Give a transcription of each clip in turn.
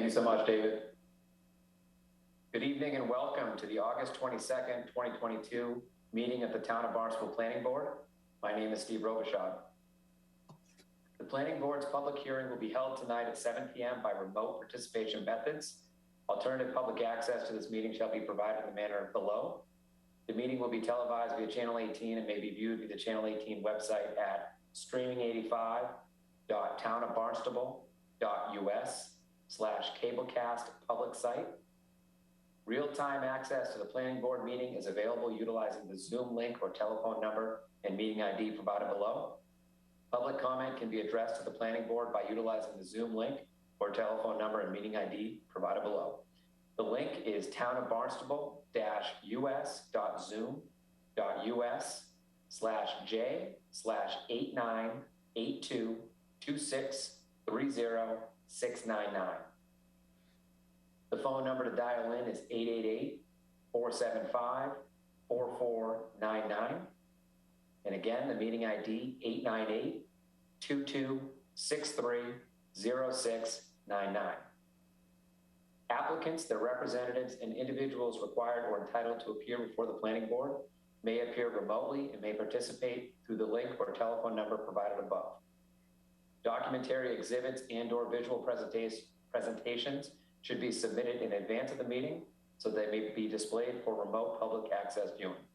Thank you so much, David. Good evening and welcome to the August 22nd, 2022 meeting of the Town of Barnstable Planning Board. My name is Steve Robichaud. The Planning Board's public hearing will be held tonight at 7 p.m. by remote participation methods. Alternative public access to this meeting shall be provided in the manner below. The meeting will be televised via Channel 18 and may be viewed via the Channel 18 website at streaming85.townofbarnstable.us/cablecast public site. Real-time access to the Planning Board meeting is available utilizing the Zoom link or telephone number and meeting ID provided below. Public comment can be addressed to the Planning Board by utilizing the Zoom link or telephone number and meeting ID provided below. The link is townofbarnstable-us.zoom.us/J/898226306999. The phone number to dial in is 888-475-4499. And again, the meeting ID 898-2263-0699. Applicants, their representatives, and individuals required or entitled to appear before the Planning Board may appear remotely and may participate through the link or telephone number provided above. Documentary exhibits and/or visual presentations should be submitted in advance of the meeting so they may be displayed for remote public access viewing.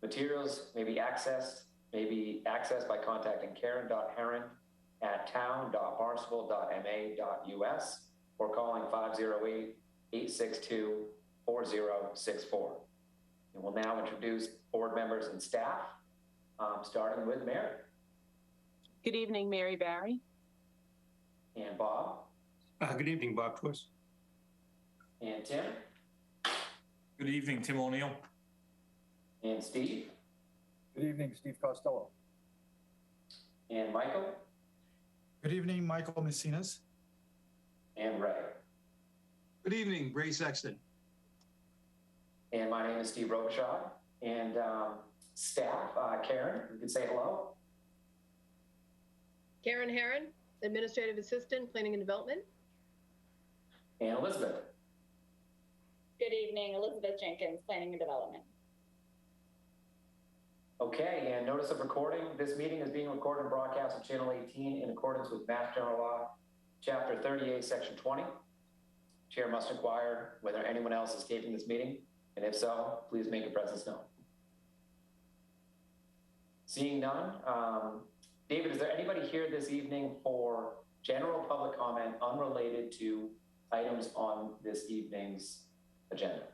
Materials may be accessed by contacting karen.herron@town.barnstable.ma.us or calling 508-862-4064. And we'll now introduce board members and staff, starting with Mary. Good evening, Mary Barry. And Bob. Good evening, Bob Twist. And Tim. Good evening, Tim O'Neill. And Steve. Good evening, Steve Costello. And Michael. Good evening, Michael Messinas. And Ray. Good evening, Ray Sexton. And my name is Steve Robichaud. And staff, Karen, you can say hello. Karen Herron, Administrative Assistant, Planning and Development. And Elizabeth. Good evening, Elizabeth Jenkins, Planning and Development. Okay, and notice of recording. This meeting is being recorded and broadcast on Channel 18 in accordance with Mass General Law, Chapter 38, Section 20. Chair must inquire whether anyone else is taping this meeting, and if so, please make your presence known. Seeing none, David, is there anybody here this evening for general public comment unrelated to items on this evening's agenda?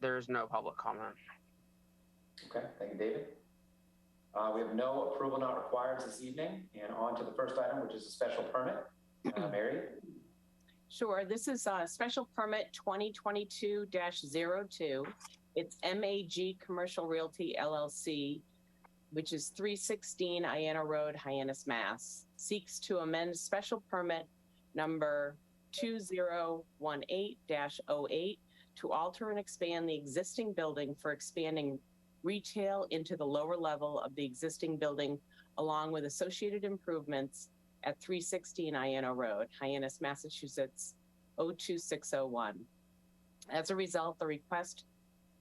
There's no public comment. Okay, thank you, David. We have no approval not required this evening, and on to the first item, which is a special permit. Mary? Sure, this is a special permit 2022-02. It's MAG Commercial Realty LLC, which is 316 Iana Road, Hyannis, Mass. Seeks to amend special permit number 2018-08 to alter and expand the existing building for expanding retail into the lower level of the existing building, along with associated improvements at 316 Iana Road, Hyannis, Massachusetts, 02601. As a result, the request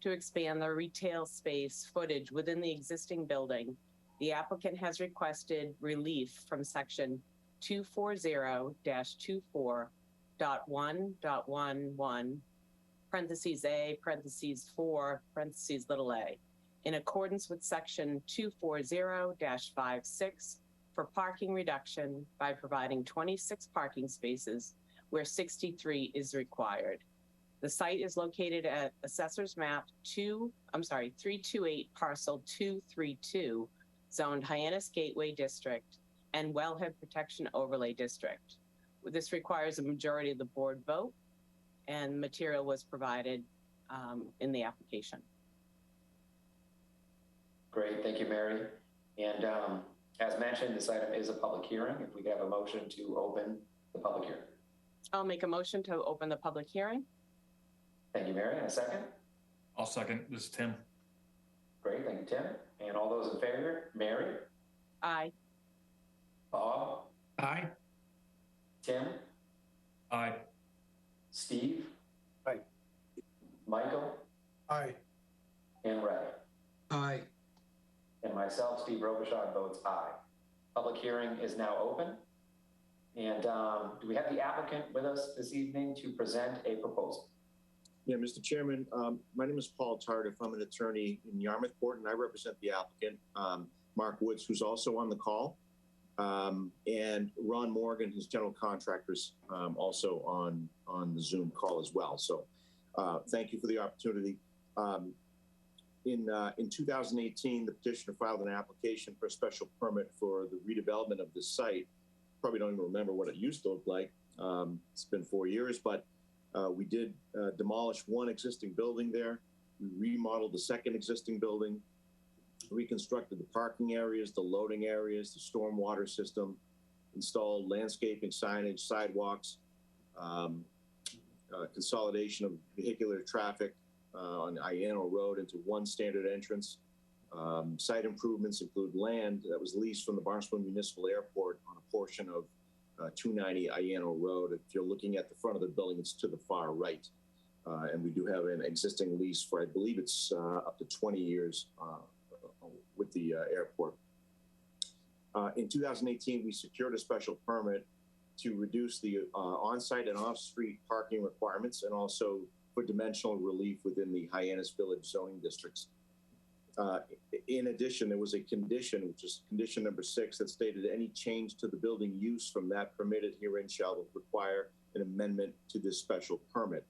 to expand the retail space footage within the existing building, the applicant has requested relief from section 240-24.1.11, parentheses A, parentheses 4, parentheses little a, in accordance with section 240-56 for parking reduction by providing 26 parking spaces where 63 is required. The site is located at Assessor's Map 328, Parcel 232, zoned Hyannis Gateway District and Wellhead Protection Overlay District. This requires a majority of the board vote, and material was provided in the application. Great, thank you, Mary. And as mentioned, this item is a public hearing. If we could have a motion to open the public hearing. I'll make a motion to open the public hearing. Thank you, Mary. And a second? I'll second. This is Tim. Great, thank you, Tim. And all those in favor? Mary? Aye. Bob? Aye. Tim? Aye. Steve, Aye. Michael, Aye. and Ray. Aye. And myself, Steve Robichaud, votes aye. Public hearing is now open. And do we have the applicant with us this evening to present a proposal? Yeah, Mr. Chairman, my name is Paul Tardif. I'm an attorney in Yarmouthport, and I represent the applicant, Mark Woods, who's also on the call, and Ron Morgan, his general contractors, also on the Zoom call as well. So thank you for the opportunity. In 2018, the petitioner filed an application for a special permit for the redevelopment of this site. Probably don't even remember what it used to look like. It's been 4 years, but we did demolish one existing building there. We remodeled the second existing building, reconstructed the parking areas, the loading areas, the stormwater system, installed landscaping, signage, sidewalks, consolidation of vehicular traffic on Iano Road into one standard entrance. Site improvements include land that was leased from the Barnstable Municipal Airport on a portion of 290 Iano Road. If you're looking at the front of the building, it's to the far right. And we do have an existing lease for, I believe it's up to 20 years with the airport. In 2018, we secured a special permit to reduce the on-site and off-street parking requirements and also for dimensional relief within the Hyannis Village zoning districts. In addition, there was a condition, which is condition number 6, that stated any change to the building use from that permitted herein shall require an amendment to this special permit.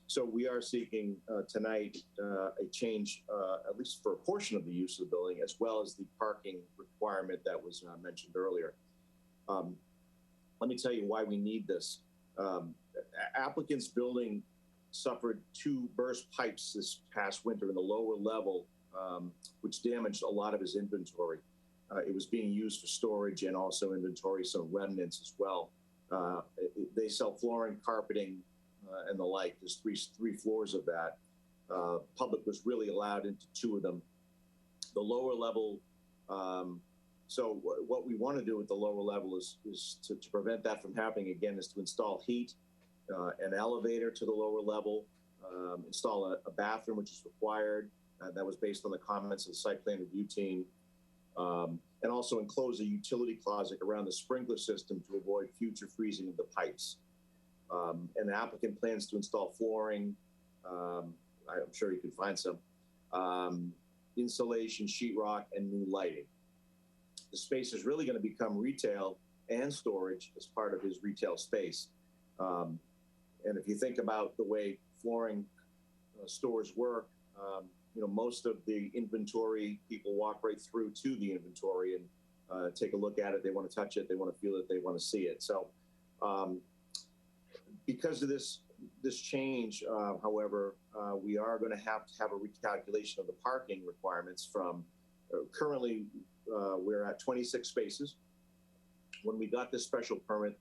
So we are seeking tonight a change, at least for a portion of the use of the building, as well as the parking requirement that was mentioned earlier. Let me tell you why we need this. Applicant's building suffered 2 burst pipes this past winter in the lower level, which damaged a lot of his inventory. It was being used for storage and also inventory, some remnants as well. They sell flooring, carpeting, and the like. There's three floors of that. Public was really allowed into 2 of them. The lower level, so what we want to do at the lower level is to prevent that from happening again, is to install heat, an elevator to the lower level, install a bathroom, which is required. That was based on the comments of the site plan review team. And also enclose a utility closet around the sprinkler system to avoid future freezing of the pipes. And the applicant plans to install flooring. I'm sure you can find some. Insulation, sheetrock, and new lighting. The space is really going to become retail and storage as part of his retail space. And if you think about the way flooring stores work, you know, most of the inventory, people walk right through to the inventory and take a look at it. They want to touch it. They want to feel it. They want to see it. So because of this change, however, we are going to have a recalculation of the parking requirements from currently we're at 26 spaces. When we got this special permit,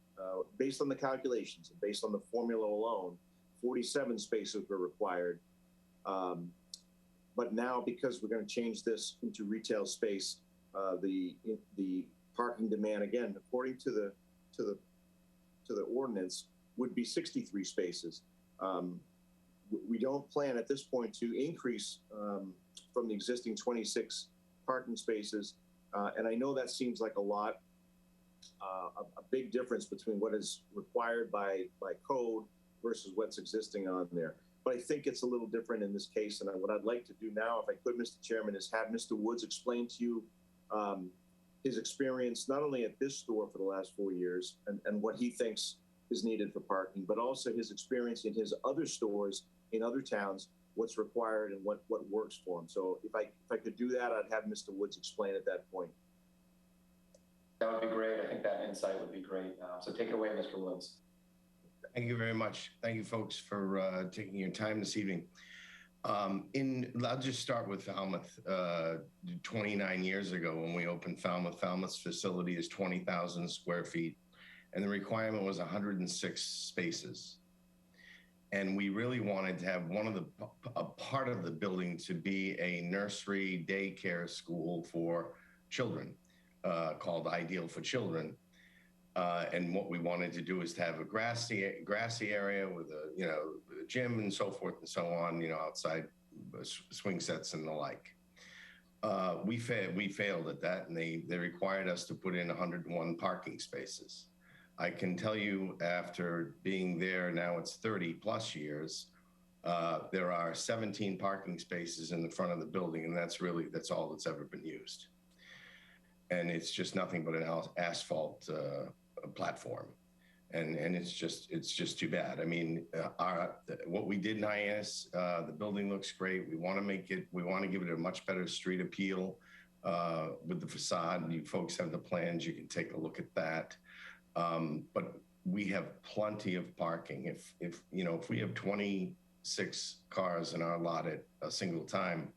based on the calculations, based on the formula alone, 47 spaces were required. But now, because we're going to change this into retail space, the parking demand, again, according to the ordinance, would be 63 spaces. We don't plan at this point to increase from the existing 26 parking spaces. And I know that seems like a lot, a big difference between what is required by code versus what's existing on there. But I think it's a little different in this case. And what I'd like to do now, if I could, Mr. Chairman, is have Mr. Woods explain to you his experience, not only at this store for the last 4 years and what he thinks is needed for parking, but also his experience in his other stores in other towns, what's required and what works for him. So if I could do that, I'd have Mr. Woods explain at that point. That would be great. I think that insight would be great. So take it away, Mr. Woods. Thank you very much. Thank you, folks, for taking your time this evening. I'll just start with Falmouth. 29 years ago, when we opened Falmouth, Falmouth's facility is 20,000 square feet, and the requirement was 106 spaces. And we really wanted to have a part of the building to be a nursery daycare school for children, called Ideal for Children. And what we wanted to do is to have a grassy area with a gym and so forth and so on, outside swing sets and the like. We failed at that, and they required us to put in 101 parking spaces. I can tell you, after being there now, it's 30 plus years, there are 17 parking spaces in the front of the building, and that's all that's ever been used. And it's just nothing but an asphalt platform. And it's just too bad. I mean, what we did in IS, the building looks great. We want to give it a much better street appeal with the facade. You folks have the plans. You can take a look at that. But we have plenty of parking. If we have 26 cars in our lot at a single time,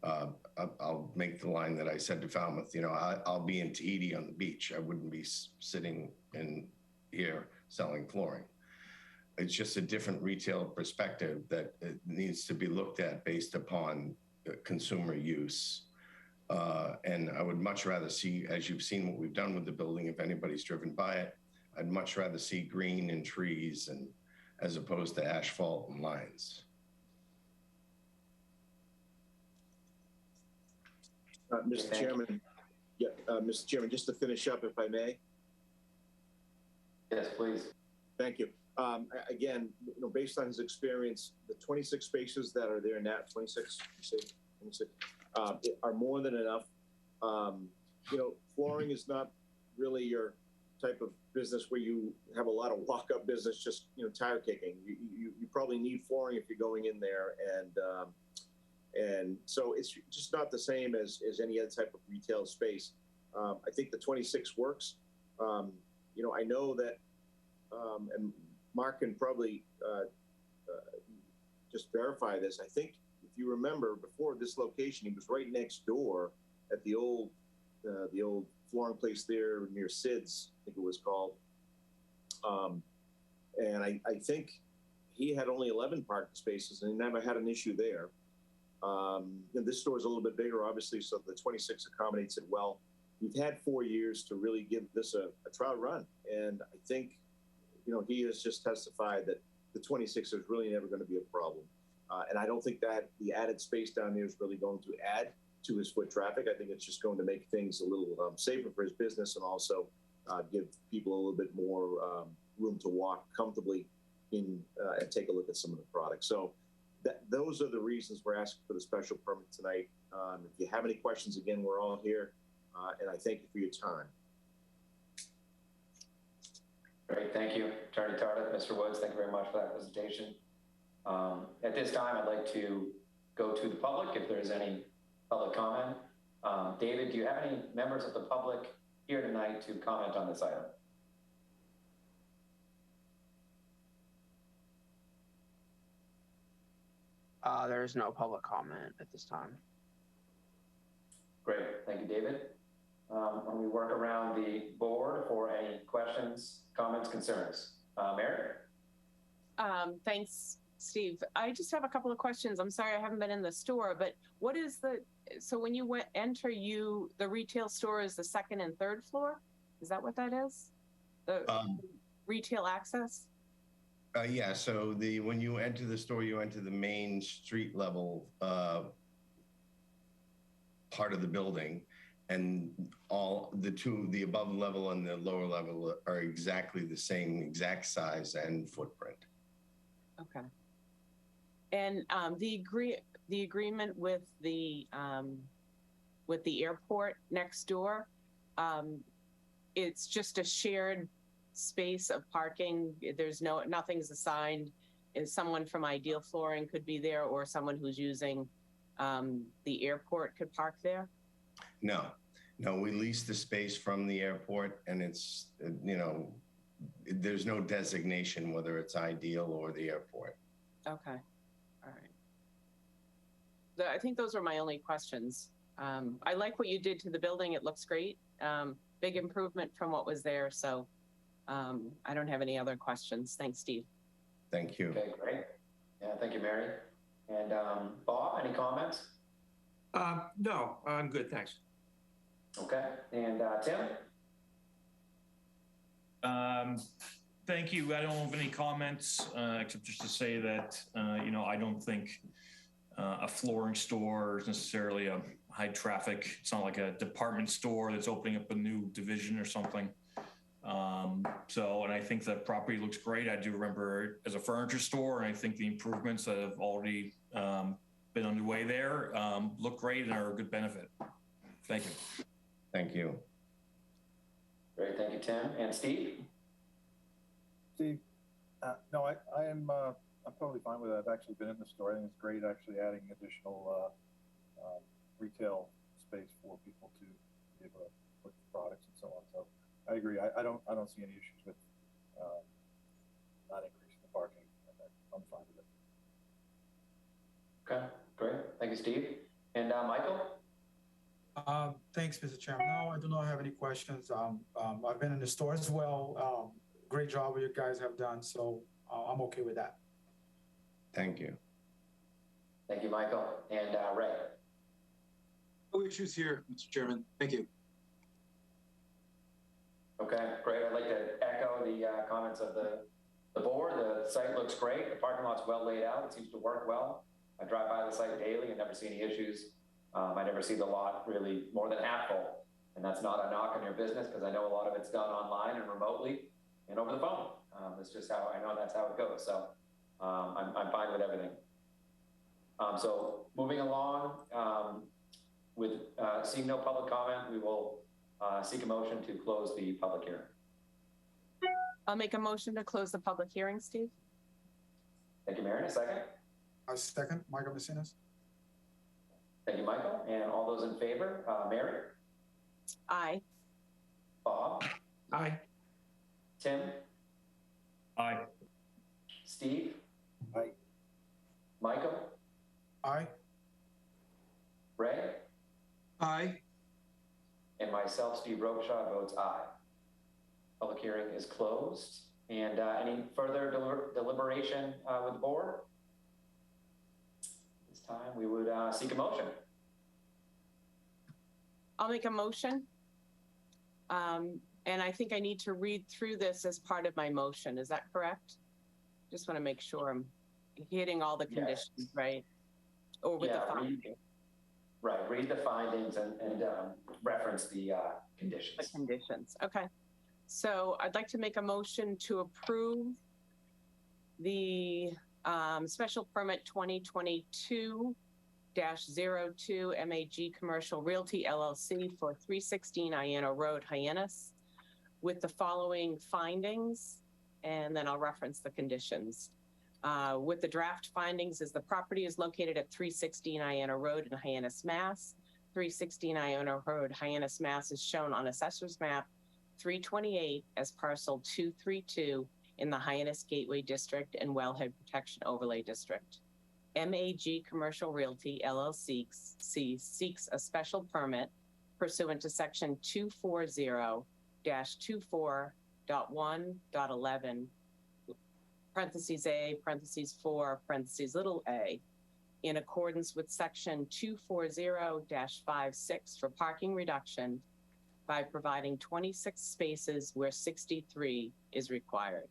I'll make the line that I said to Falmouth. I'll be in Tahiti on the beach. I wouldn't be sitting in here selling flooring. It's just a different retail perspective that it needs to be looked at based upon consumer use. And I would much rather see, as you've seen what we've done with the building, if anybody's driven by it, I'd much rather see green and trees and as opposed to asphalt and lines. Mr. Chairman, Mr. Chairman, just to finish up, if I may. Yes, please. Thank you. Again, based on his experience, the 26 spaces that are there now, 26, you say 26, are more than enough. Flooring is not really your type of business where you have a lot of walk-up business, just tire kicking. You probably need flooring if you're going in there, and so it's just not the same as any other type of retail space. I think the 26 works. I know that, and Mark can probably just verify this. I think if you remember, before this location, he was right next door at the old flooring place there near Sid's, I think it was called. And I think he had only 11 parking spaces and he never had an issue there. This store is a little bit bigger, obviously, so the 26 accommodates it well. We've had 4 years to really give this a trial run. And I think, he has just testified that the 26 is really never going to be a problem. And I don't think that the added space down there is really going to add to his foot traffic. I think it's just going to make things a little safer for his business and also give people a little bit more room to walk comfortably in and take a look at some of the products. So those are the reasons we're asking for the special permit tonight. If you have any questions, again, we're all here. And I thank you for your time. Great, thank you, Attorney Tardif. Mr. Woods, thank you very much for that presentation. At this time, I'd like to go to the public if there's any public comment. David, do you have any members of the public here tonight to comment on this item? There is no public comment at this time. Great, thank you, David. And we work around the board for any questions, comments, concerns. Mary? Thanks, Steve. I just have a couple of questions. I'm sorry I haven't been in the store, but what is so when you enter the retail store is the second and third floor? Is that what that is? The retail access? Yeah, so when you enter the store, you enter the main street level part of the building, and the above level and the lower level are exactly the same exact size and footprint. Okay. And the agreement with the airport next door, it's just a shared space of parking. There's nothing's assigned. Someone from Ideal Flooring could be there, or someone who's using the airport could park there? No, we lease the space from the airport, and it's, there's no designation whether it's Ideal or the airport. Okay, all right. I think those are my only questions. I like what you did to the building. It looks great. Big improvement from what was there. So I don't have any other questions. Thanks, Steve. Thank you. Okay, great. Yeah, thank you, Mary. And Bob, any comments? No, I'm good, thanks. Okay, and Tim? Thank you. I don't have any comments, except just to say that, I don't think a flooring store is necessarily a high traffic. It's not like a department store that's opening up a new division or something. And I think the property looks great. I do remember it as a furniture store, and I think the improvements that have already been underway there look great and are a good benefit. Thank you. Thank you. Great, thank you, Tim. And Steve? Steve, no, I'm totally fine with it. I've actually been in the store. I think it's great actually adding additional retail space for people to be able to put products and so on. So I agree. I don't see any issues with not increasing the parking. I'm fine with it. Okay, great. Thank you, Steve. And Michael? Thanks, Mr. Chairman. No, I do not have any questions. I've been in the store as well. Great job you guys have done, so I'm okay with that. Thank you. Thank you, Michael. And Ray? No issues here, Mr. Chairman. Thank you. Okay, great. I'd like to echo the comments of the board. The site looks great. The parking lot's well laid out. It seems to work well. I drive by the site daily and never see any issues. I never see the lot really more than half full. And that's not a knock on your business, because I know a lot of it's done online and remotely and over the phone. It's just how I know that's how it goes. So I'm fine with everything. So moving along, with seeing no public comment, we will seek a motion to close the public hearing. I'll make a motion to close the public hearing, Steve. Thank you, Marion. A second? A second, Michael Messinas. Thank you, Michael. And all those in favor, Mary? Aye. Bob? Aye. Tim? Aye. Steve? Aye. Michael? Aye. Ray? Aye. And myself, Steve Robichaud, votes aye. Public hearing is closed. And any further deliberation with the board? This time we would seek a motion. I'll make a motion. And I think I need to read through this as part of my motion. Is that correct? Just want to make sure I'm hitting all the conditions, right? Or with the findings. Right, read the findings and reference the conditions. The conditions, okay. So I'd like to make a motion to approve the special permit 2022-02 MAG Commercial Realty LLC for 316 Iano Road, Hyannis, with the following findings, and then I'll reference the conditions. With the draft findings, is the property is located at 316 Iano Road in Hyannis, Mass. 316 Iano Road, Hyannis, Mass is shown on Assessor's Map 328 as parcel 232 in the Hyannis Gateway District and Wellhead Protection Overlay District. MAG Commercial Realty LLC seeks a special permit pursuant to section 240-24.1.11 parentheses A, parentheses 4, parentheses little a, in accordance with section 240-56 for parking reduction by providing 26 spaces where 63 is required.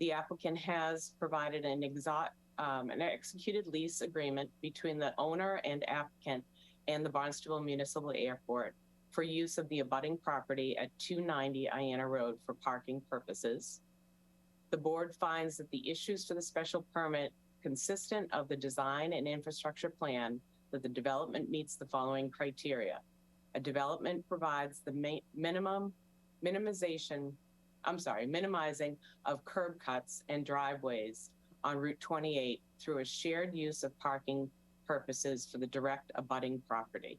The applicant has provided an executed lease agreement between the owner and applicant and the Barnstable Municipal Airport for use of the abutting property at 290 Iana Road for parking purposes. The board finds that the issues for the special permit consistent of the design and infrastructure plan, that the development meets the following criteria. A development provides the minimizing of curb cuts and driveways on Route 28 through a shared use of parking purposes for the direct abutting property.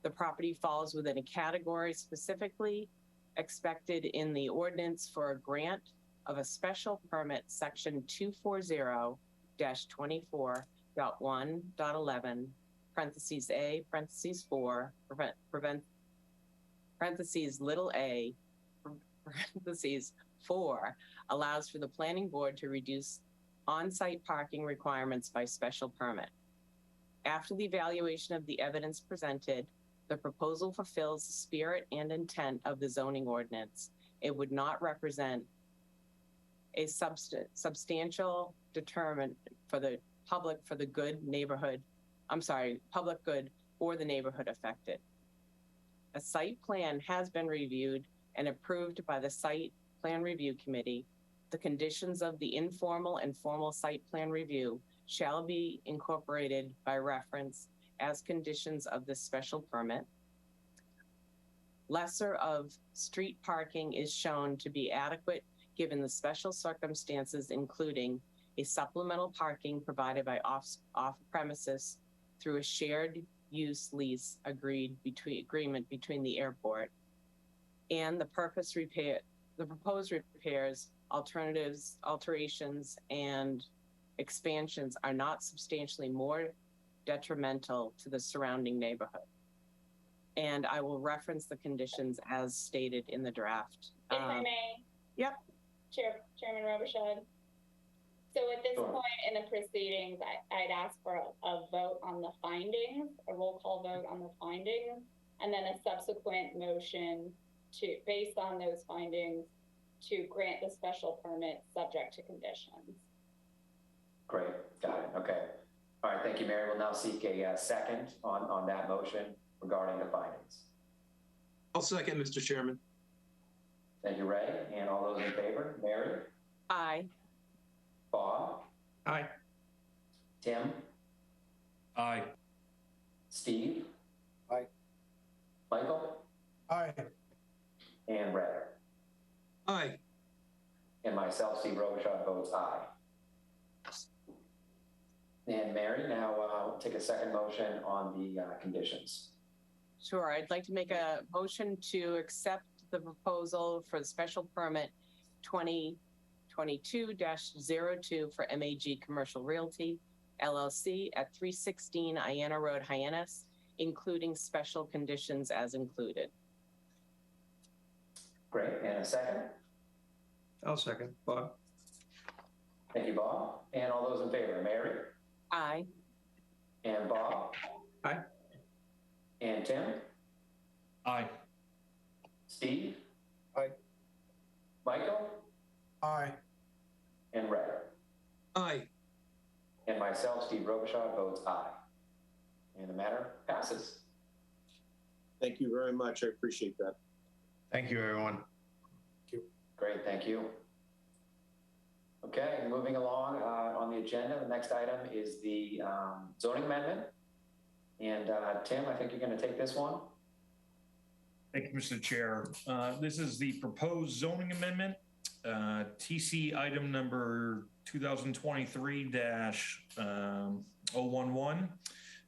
The property falls within a category specifically expected in the ordinance for a grant of a special permit section 240-24.1.11 parentheses A, parentheses 4, parentheses little a, parentheses 4, allows for the planning board to reduce on-site parking requirements by special permit. After the evaluation of the evidence presented, the proposal fulfills the spirit and intent of the zoning ordinance it would not represent a substantial deterrent for the public for the good neighborhood, public good or the neighborhood affected. A site plan has been reviewed and approved by the Site Plan Review Committee. The conditions of the informal and formal site plan review shall be incorporated by reference as conditions of this special permit. Lesser of street parking is shown to be adequate given the special circumstances, including a supplemental parking provided by off premises through a shared use lease agreement between the airport, and the proposed repairs, alterations, and expansions are not substantially more detrimental to the surrounding neighborhood. And I will reference the conditions as stated in the draft. If I may. Yep. Chairman Robichaud. So at this point in the proceedings, I'd ask for a vote on the findings, a roll call vote on the findings, and then a subsequent motion to, based on those findings, to grant the special permit subject to conditions. Great, got it, okay. All right, thank you, Mary. We'll now seek a second on that motion regarding the findings. I'll second, Mr. Chairman. Thank you, Ray. And all those in favor? Mary? Aye. Bob? Aye. Tim? Aye. Steve? Aye. Michael? Aye. And Ray? Aye. And myself, Steve Robichaud, votes aye. And Mary, now we'll take a second motion on the conditions. Sure, I'd like to make a motion to accept the proposal for the special permit 2022-02 for MAG Commercial Realty LLC at 316 Iana Road, Hyannis, including special conditions as included. Great, and a second? I'll second. Bob? Thank you, Bob. And all those in favor? Mary? Aye. And Bob? Aye. And Tim? Aye. Steve? Aye. Michael? Aye. And Ray? Aye. And myself, Steve Robichaud, votes aye. And the matter passes. Thank you very much. I appreciate that. Thank you, everyone. Great, thank you. Okay, moving along on the agenda, the next item is the zoning amendment. And Tim, I think you're going to take this one. Thank you, Mr. Chair. This is the proposed zoning amendment, TC item number 2023-011,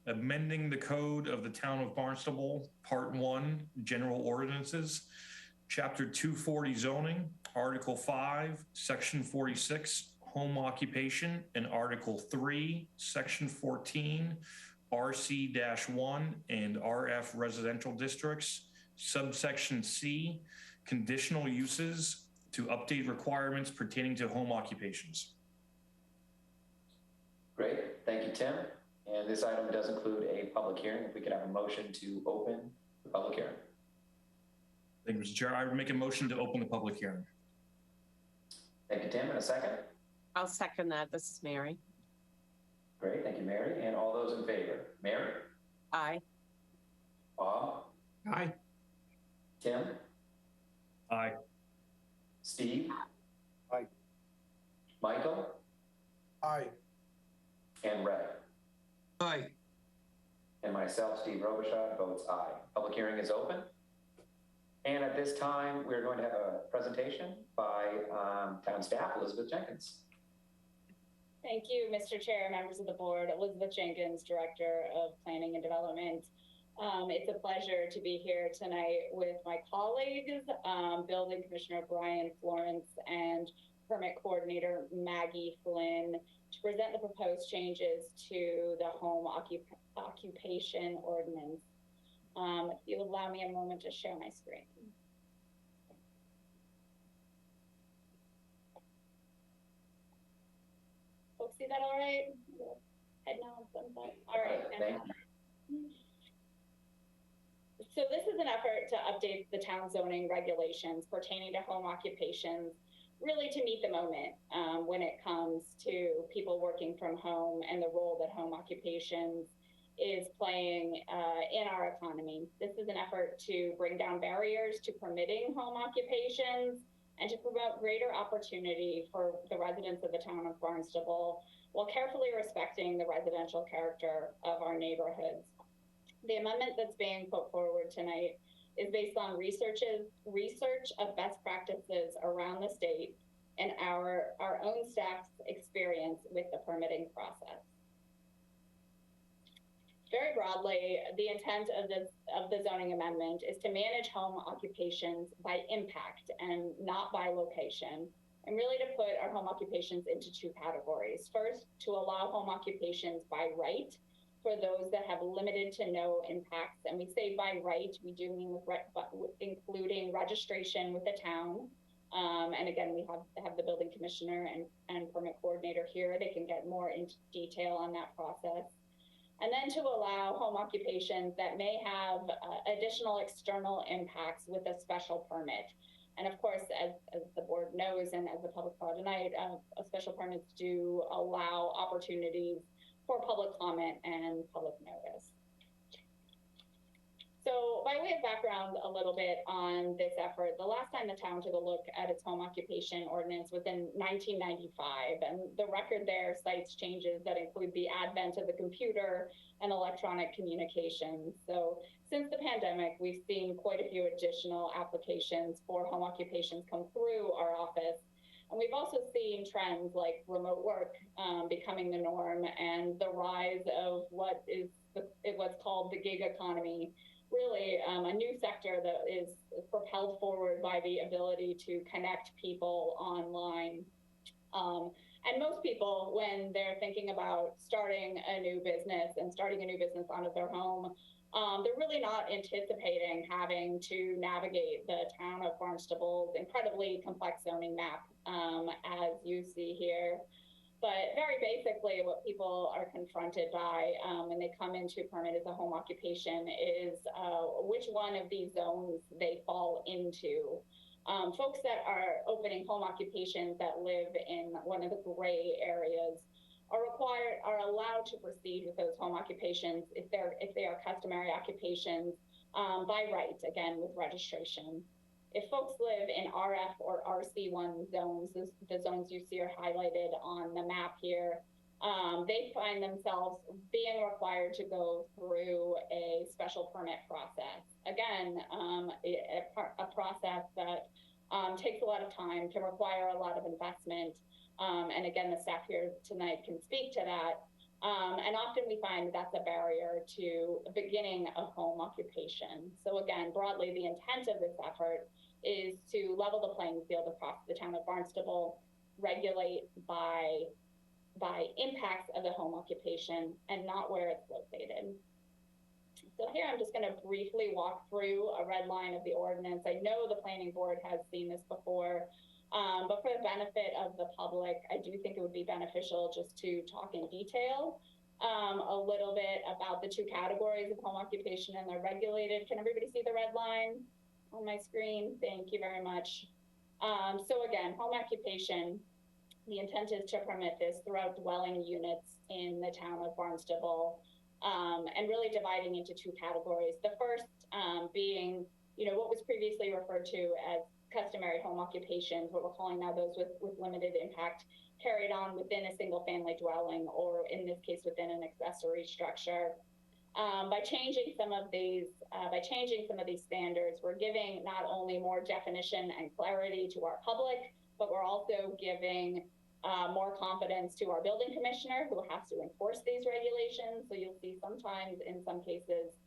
amending the code of the town of Barnstable, Part 1, General Ordinances, Chapter 240 zoning, Article 5, Section 46, home occupation, and Article 3, Section 14, RC-1 and RF residential districts, subsection C, conditional uses to update requirements pertaining to home occupations. Great, thank you, Tim. And this item does include a public hearing. If we could have a motion to open the public hearing. Thank you, Mr. Chair. I would make a motion to open the public hearing. Thank you, Tim. And a second? I'll second that. This is Mary. Great, thank you, Mary. And all those in favor? Mary? Aye. Bob? Aye. Tim? Aye. Steve? Aye. Michael? Aye. And Ray? Aye. And myself, Steve Robichaud, votes aye. Public hearing is open. And at this time, we're going to have a presentation by town staff, Elizabeth Jenkins. Thank you, Mr. Chair, members of the board. Elizabeth Jenkins, Director of Planning and Development. It's a pleasure to be here tonight with my colleagues, Building Commissioner Brian Florence and Permit Coordinator Maggie Flynn, to present the proposed changes to the home occupation ordinance. If you'll allow me a moment to share my screen. Folks see that all right? Head nods, thumbs up. All right. Thank you. So this is an effort to update the town zoning regulations pertaining to home occupations, really to meet the moment when it comes to people working from home and the role that home occupations is playing in our economy. This is an effort to bring down barriers to permitting home occupations and to promote greater opportunity for the residents of the town of Barnstable while carefully respecting the residential character of our neighborhoods. The amendment that's being put forward tonight is based on research of best practices around the state and our own staff's experience with the permitting process. Very broadly, the intent of the zoning amendment is to manage home occupations by impact and not by location, and really to put our home occupations into two categories. First, to allow home occupations by right for those that have limited to no impacts. And we say by right, we do mean including registration with the town. And again, we have the building commissioner and permit coordinator here. They can get more into detail on that process. And then to allow home occupations that may have additional external impacts with a special permit. And of course, as the board knows, and as the public saw tonight, special permits do allow opportunities for public comment and public notice. So by way of background a little bit on this effort, the last time the town took a look at its home occupation ordinance was in 1995, and the record there cites changes that include the advent of the computer and electronic communications. So since the pandemic, we've seen quite a few additional applications for home occupations come through our office. And we've also seen trends like remote work becoming the norm and the rise of what's called the gig economy, really a new sector that is propelled forward by the ability to connect people online. And most people, when they're thinking about starting a new business out of their home, they're really not anticipating having to navigate the town of Barnstable's incredibly complex zoning map, as you see here. But very basically, what people are confronted by when they come into permit as a home occupation is which one of these zones they fall into. Folks that are opening home occupations that live in one of the gray areas are allowed to proceed with those home occupations if they are customary occupations by right, again, with registration. If folks live in RF or RC1 zones, the zones you see are highlighted on the map here, they find themselves being required to go through a special permit process. Again, a process that takes a lot of time, can require a lot of investment. And again, the staff here tonight can speak to that. And often we find that's a barrier to beginning a home occupation. So again, broadly, the intent of this effort is to level the playing field across the town of Barnstable, regulate by impacts of the home occupation and not where it's located. So here I'm just going to briefly walk through a red line of the ordinance. I know the planning board has seen this before, but for the benefit of the public, I do think it would be beneficial just to talk in detail a little bit about the two categories of home occupation and they're regulated. Can everybody see the red line on my screen? Thank you very much. So again, home occupation, the intent is to permit this throughout dwelling units in the town of Barnstable, and really dividing into two categories. The first being, what was previously referred to as customary home occupations, what we're calling now those with limited impact, carried on within a single family dwelling, or in this case, within an accessory structure. By changing some of these standards, we're giving not only more definition and clarity to our public, but we're also giving more confidence to our building commissioner who has to enforce these regulations. So you'll see sometimes in some cases,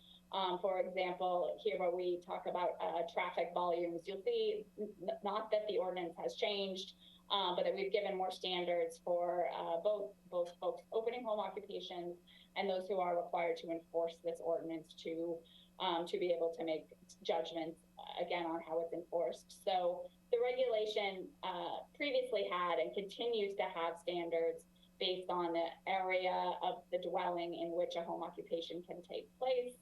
for example, here where we talk about traffic volumes, you'll see not that the ordinance has changed, but that we've given more standards for both folks opening home occupations and those who are required to enforce this ordinance to be able to make judgments, again, on how it's enforced. So the regulation previously had and continues to have standards based on the area of the dwelling in which a home occupation can take place.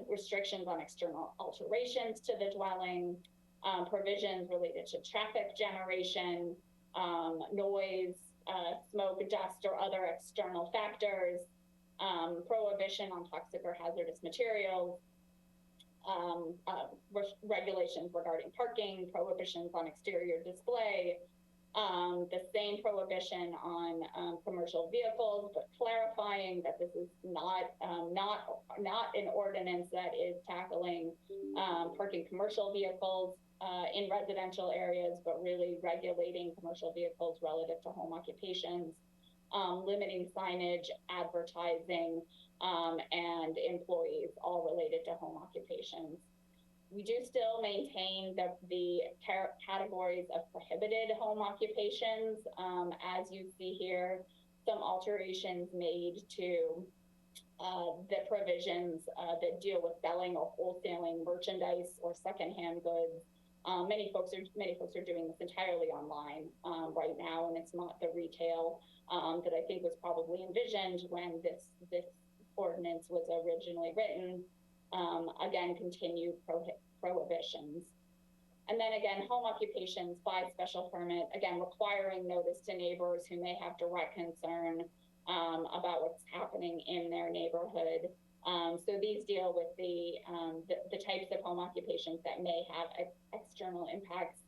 restrictions on external alterations to the dwelling, provisions related to traffic generation, noise, smoke, dust, or other external factors, prohibition on toxic or hazardous materials, regulations regarding parking, prohibitions on exterior display, the same prohibition on commercial vehicles, but clarifying that this is not an ordinance that is tackling parking commercial vehicles in residential areas, but really regulating commercial vehicles relative to home occupations, limiting signage, advertising, and employees, all related to home occupations. We do still maintain the categories of prohibited home occupations. As you see here, some alterations made to the provisions that deal with selling or wholesaling merchandise or secondhand goods. Many folks are doing this entirely online right now, and it's not the retail that I think was probably envisioned when this ordinance was originally written. Again, continued prohibitions. And then again, home occupations by special permit, again, requiring notice to neighbors who may have direct concern about what's happening in their neighborhood. So these deal with the types of home occupations that may have external impacts,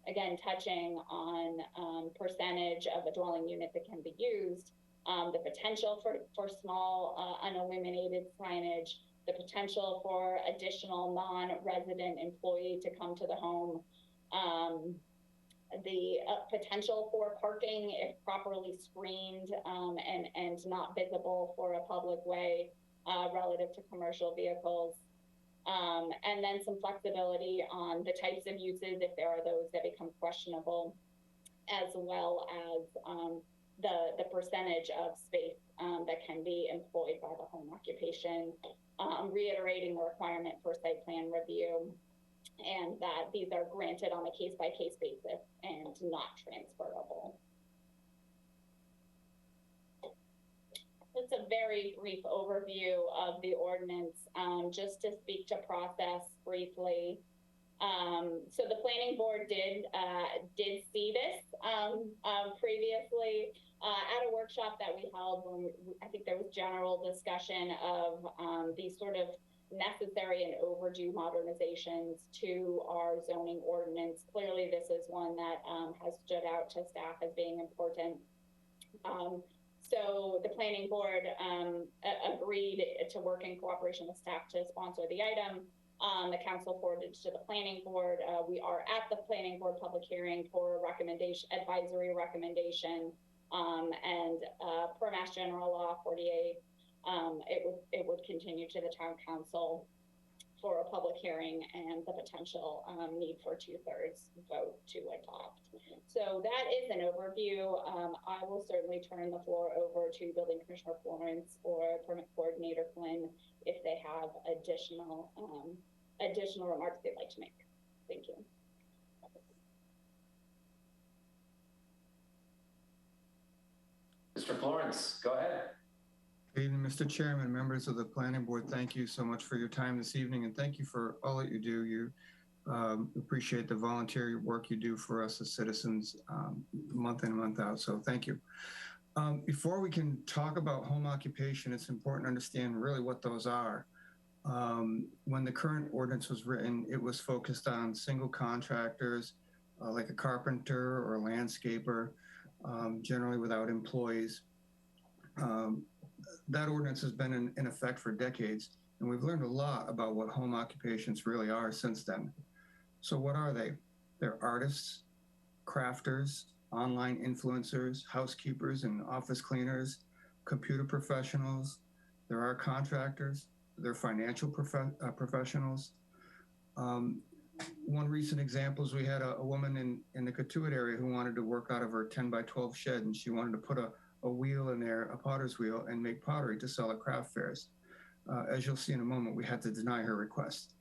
again, touching on percentage of a dwelling unit that can be used, the potential for small unilluminated signage, the potential for additional non-resident employee to come to the home, the potential for parking if properly screened and not visible for a public way relative to commercial vehicles. And then some flexibility on the types of uses if there are those that become questionable, as well as the percentage of space that can be employed by the home occupation, reiterating the requirement for site plan review, and that these are granted on a case-by-case basis and not transferable. It's a very brief overview of the ordinance, just to speak to process briefly. So the planning board did see this previously at a workshop that we held when I think there was general discussion of these sort of necessary and overdue modernizations to our zoning ordinance. Clearly, this is one that has stood out to staff as being important. So the planning board agreed to work in cooperation with staff to sponsor the item. The council forwarded to the planning board. We are at the planning board public hearing for a recommendation, advisory recommendation, and per Mass General Law 48, it would continue to the town council for a public hearing and the potential need for 2/3 vote to adopt. So that is an overview. I will certainly turn the floor over to Building Commissioner Florence or Permit Coordinator Flynn if they have additional remarks they'd like to make. Thank you. Mr. Florence, go ahead. Good evening, Mr. Chairman, members of the planning board. Thank you so much for your time this evening, and thank you for all that you do. You appreciate the volunteer work you do for us as citizens month in and month out, so thank you. Before we can talk about home occupation, it's important to understand really what those are. When the current ordinance was written, it was focused on single contractors, like a carpenter or a landscaper, generally without employees. That ordinance has been in effect for decades, and we've learned a lot about what home occupations really are since then. So what are they? They're artists, crafters, online influencers, housekeepers and office cleaners, computer professionals. There are contractors. They're financial professionals. One recent example is we had a woman in the Katuitt area who wanted to work out of her 10-by-12 shed, and she wanted to put a wheel in there, a potter's wheel, and make pottery to sell at craft fairs. As you'll see in a moment, we had to deny her request.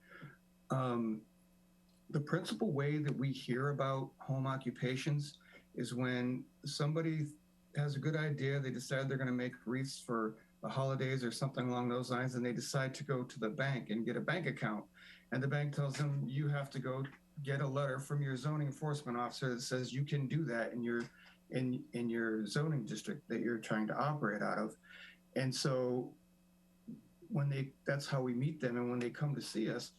The principal way that we hear about home occupations is when somebody has a good idea, they decide they're going to make wreaths for the holidays or something along those lines, and they decide to go to the bank and get a bank account. And the bank tells them, you have to go get a letter from your zoning enforcement officer that says you can do that in your zoning district that you're trying to operate out of. And so that's how we meet them. And when they come to see us,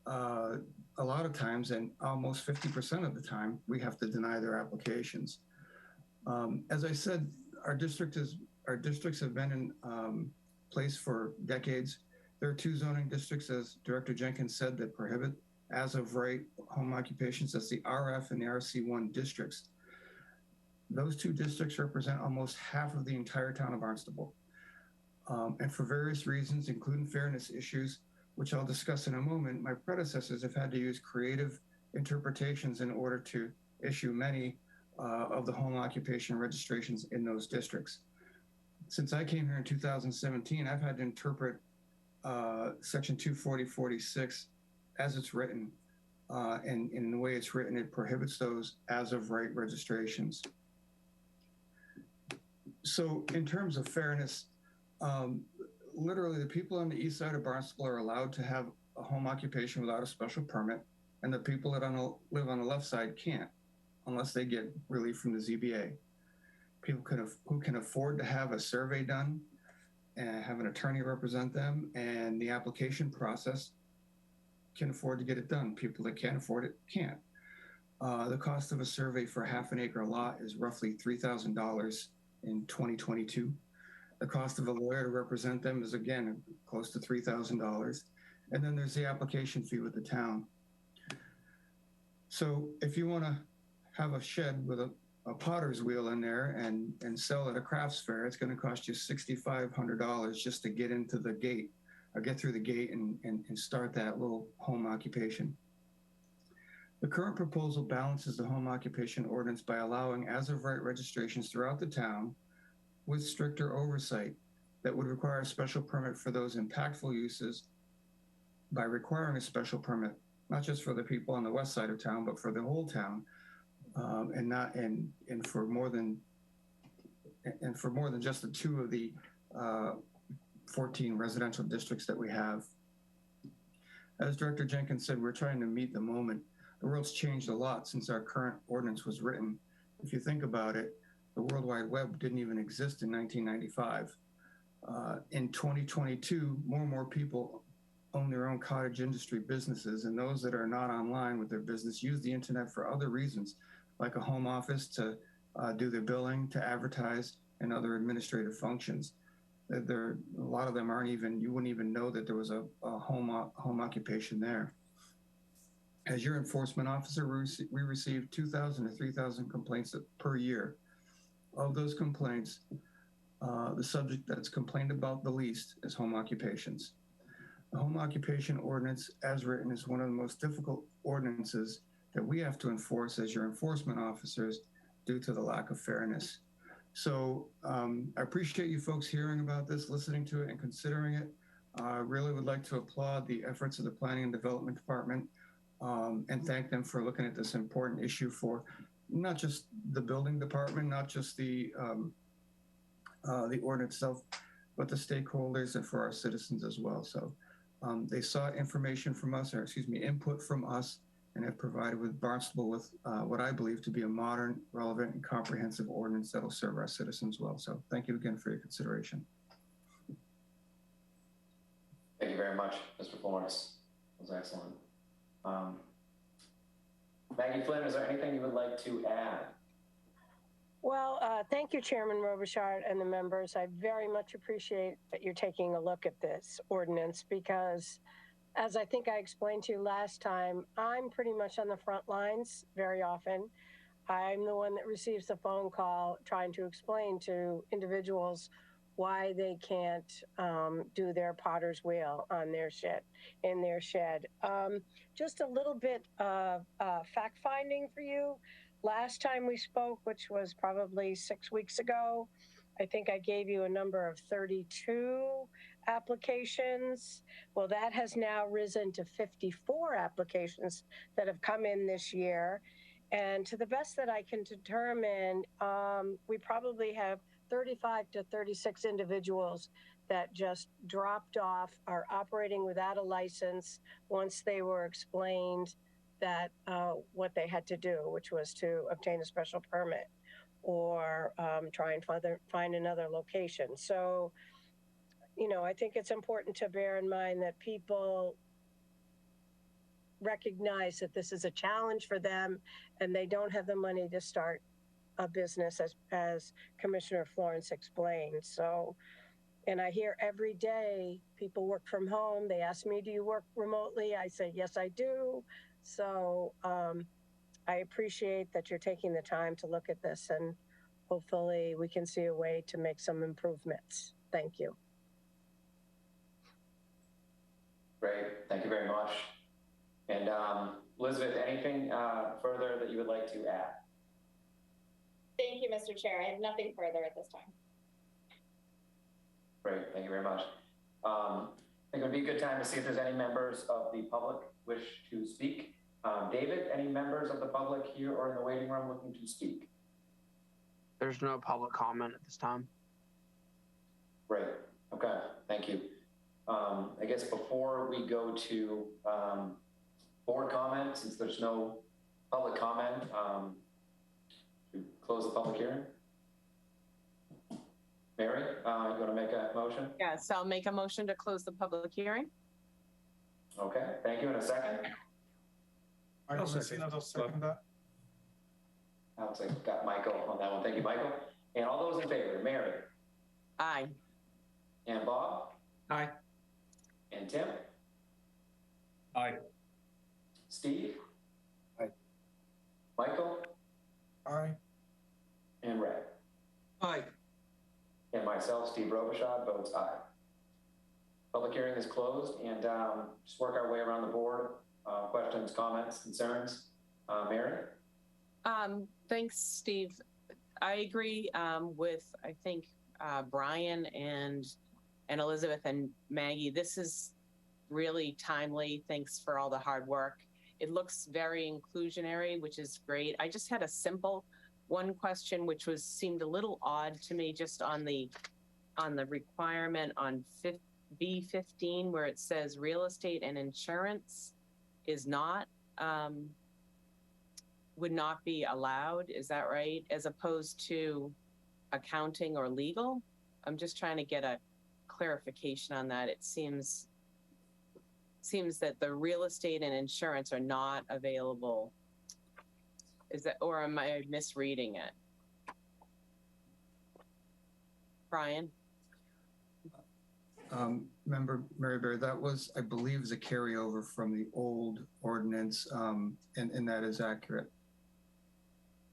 a lot of times, and almost 50% of the time, we have to deny their applications. As I said, our districts have been in place for decades. There are 2 zoning districts, as Director Jenkins said, that prohibit as of right home occupations. That's the RF and the RC1 districts. Those 2 districts represent almost half of the entire town of Barnstable. And for various reasons, including fairness issues, which I'll discuss in a moment, my predecessors have had to use creative interpretations in order to issue many of the home occupation registrations in those districts. Since I came here in 2017, I've had to interpret Section 240-46 as it's written. And in the way it's written, it prohibits those as of right registrations. So in terms of fairness, literally the people on the east side of Barnstable are allowed to have a home occupation without a special permit, and the people that live on the left side can't unless they get relief from the ZBA. People who can afford to have a survey done and have an attorney represent them, and the application process can afford to get it done. People that can't afford it can't. The cost of a survey for half an acre lot is roughly $3,000 in 2022. The cost of a lawyer to represent them is, again, close to $3,000. And then there's the application fee with the town. So if you want to have a shed with a potter's wheel in there and sell at a crafts fair, it's going to cost you $6,500 just to get into the gate, or get through the gate and start that little home occupation. The current proposal balances the home occupation ordinance by allowing as of right registrations throughout the town with stricter oversight that would require a special permit for those impactful uses by requiring a special permit, not just for the people on the west side of town, but for the whole town, and for more than just the 2 of the 14 residential districts that we have. As Director Jenkins said, we're trying to meet the moment. The world's changed a lot since our current ordinance was written. If you think about it, the World Wide Web didn't even exist in 1995. In 2022, more and more people own their own cottage industry businesses, and those that are not online with their business use the internet for other reasons, like a home office to do their billing, to advertise, and other administrative functions. A lot of them you wouldn't even know that there was a home occupation there. As your enforcement officer, we receive 2,000 to 3,000 complaints per year. Of those complaints, the subject that's complained about the least is home occupations. The home occupation ordinance, as written, is one of the most difficult ordinances that we have to enforce as your enforcement officers due to the lack of fairness. So I appreciate you folks hearing about this, listening to it, and considering it. I really would like to applaud the efforts of the Planning and Development Department and thank them for looking at this important issue for not just the building department, not just the ordinance itself, but the stakeholders and for our citizens as well. So they sought information from us, or excuse me, input from us, and have provided with Barnstable with what I believe to be a modern, relevant, and comprehensive ordinance that will serve our citizens well. So thank you again for your consideration. Thank you very much, Mr. Florence. That was excellent. Maggie Flynn, is there anything you would like to add? Well, thank you, Chairman Robichaud and the members. I very much appreciate that you're taking a look at this ordinance because, as I think I explained to you last time, I'm pretty much on the front lines very often. I'm the one that receives the phone call trying to explain to individuals why they can't do their potter's wheel on their shed, in their shed. Just a little bit of fact finding for you. Last time we spoke, which was probably 6 weeks ago, I think I gave you a number of 32 applications. Well, that has now risen to 54 applications that have come in this year. And to the best that I can determine, we probably have 35 to 36 individuals that just dropped off, are operating without a license once they were explained that what they had to do, which was to obtain a special permit or try and find another location. So, you know, I think it's important to bear in mind that people recognize that this is a challenge for them and they don't have the money to start a business, as Commissioner Florence explained. So, and I hear every day people work from home. They ask me, do you work remotely? I say, yes, I do. So I appreciate that you're taking the time to look at this, and hopefully we can see a way to make some improvements. Thank you. Great, thank you very much. And Elizabeth, anything further that you would like to add? Thank you, Mr. Chair. I have nothing further at this time. Great, thank you very much. I think it would be a good time to see if there's any members of the public wish to speak. David, any members of the public here or in the waiting room looking to speak? There's no public comment at this time. Great, okay, thank you. I guess before we go to board comment, since there's no public comment, to close the public hearing. Mary, you want to make a motion? Yes, I'll make a motion to close the public hearing. Okay, thank you. In a second. I'll second that. Looks like got Michael on that one. Thank you, Michael. And all those in favor, Mary? Aye. And Bob? Aye. And Tim? Aye. Steve? Aye. Michael? Aye. And Ray? Aye. And myself, Steve Robichaud, votes aye. Public hearing is closed, and just work our way around the board. Questions, comments, concerns? Mary? Thanks, Steve. I agree with, I think, Brian and Elizabeth and Maggie. This is really timely. Thanks for all the hard work. It looks very inclusionary, which is great. I just had a simple one question, which seemed a little odd to me, just on the requirement on B15, where it says real estate and insurance is not would not be allowed. Is that right? As opposed to accounting or legal? I'm just trying to get a clarification on that. It seems that the real estate and insurance are not available. Is that, or am I misreading it? Brian? Member Mary Bear, that was, I believe, is a carryover from the old ordinance, and that is accurate.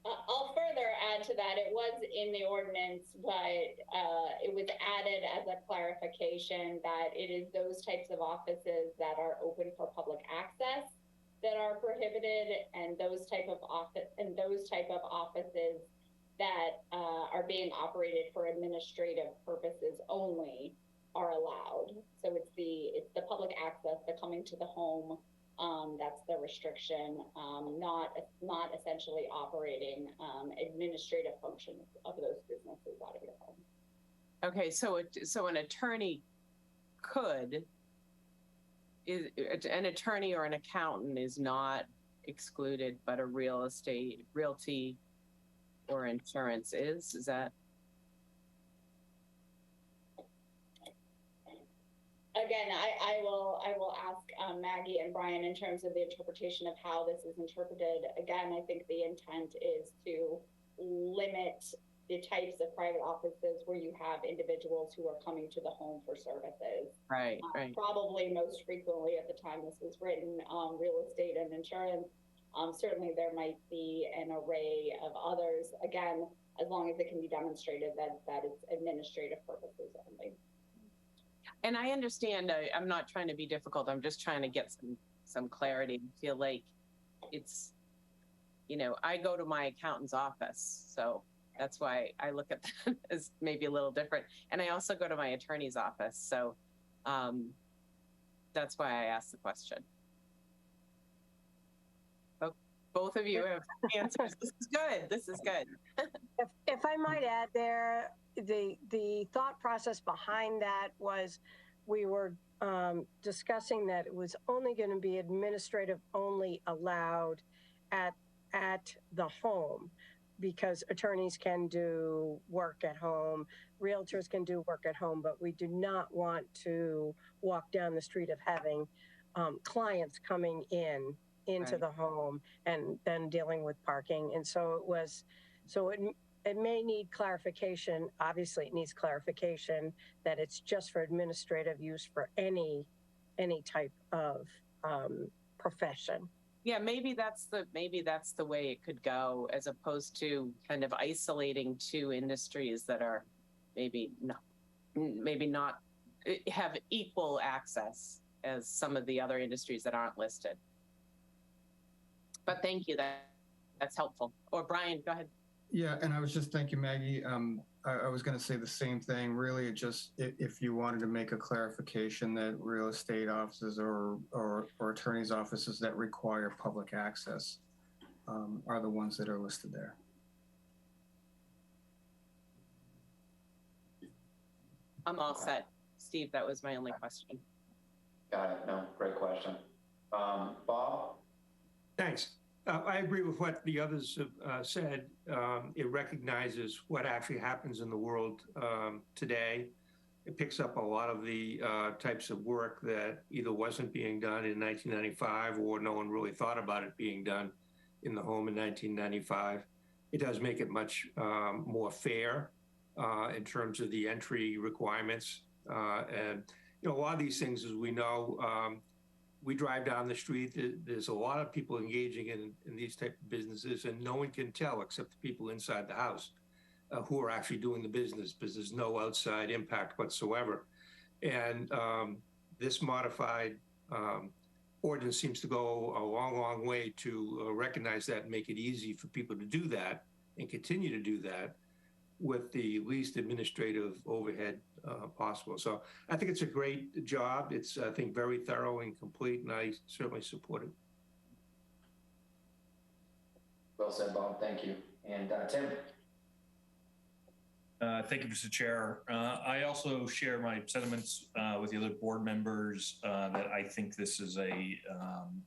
I'll further add to that. It was in the ordinance, but it was added as a clarification that it is those types of offices that are open for public access that are prohibited, and those type of offices that are being operated for administrative purposes only are allowed. So it's the public access, the coming to the home, that's the restriction, not essentially operating administrative functions of those businesses out of your home. Okay, so an attorney could, an attorney or an accountant is not excluded, but a realty or insurance is that? Again, I will ask Maggie and Brian in terms of the interpretation of how this is interpreted. Again, I think the intent is to limit the types of private offices where you have individuals who are coming to the home for services. Right, right. Probably most frequently at the time this was written, real estate and insurance. Certainly there might be an array of others, again, as long as it can be demonstrated that it's administrative purposes only. And I understand, I'm not trying to be difficult. I'm just trying to get some clarity. I feel like it's, I go to my accountant's office, so that's why I look at that as maybe a little different. And I also go to my attorney's office, so that's why I asked the question. Both of you have answers. This is good. This is good. If I might add there, the thought process behind that was we were discussing that it was only going to be administrative only allowed at the home, because attorneys can do work at home, realtors can do work at home, but we do not want to walk down the street of having clients coming into Right. the home and then dealing with parking. And so it may need clarification. Obviously, it needs clarification that it's just for administrative use for any type of profession. Yeah, maybe that's the way it could go, as opposed to kind of isolating two industries that are maybe not have equal access as some of the other industries that aren't listed. But thank you, that's helpful. Or Brian, go ahead. Yeah, and I was just thanking Maggie. I was going to say the same thing. Really, it just if you wanted to make a clarification that real estate offices or attorneys' offices that require public access are the ones that are listed there. I'm all set. Steve, that was my only question. Got it. No, great question. Bob? Thanks. I agree with what the others have said. It recognizes what actually happens in the world today. It picks up a lot of the types of work that either wasn't being done in 1995 or no one really thought about it being done in the home in 1995. It does make it much more fair in terms of the entry requirements. And, you know, a lot of these things, as we know, we drive down the street, there's a lot of people engaging in these type of businesses, and no one can tell except the people inside the house who are actually doing the business, because there's no outside impact whatsoever. And this modified ordinance seems to go a long, long way to recognize that and make it easy for people to do that and continue to do that with the least administrative overhead possible. So I think it's a great job. It's, I think, very thorough and complete, and I certainly support it. Well said, Bob. Thank you. And Tim? Thank you, Mr. Chair. I also share my sentiments with the other board members that I think this is a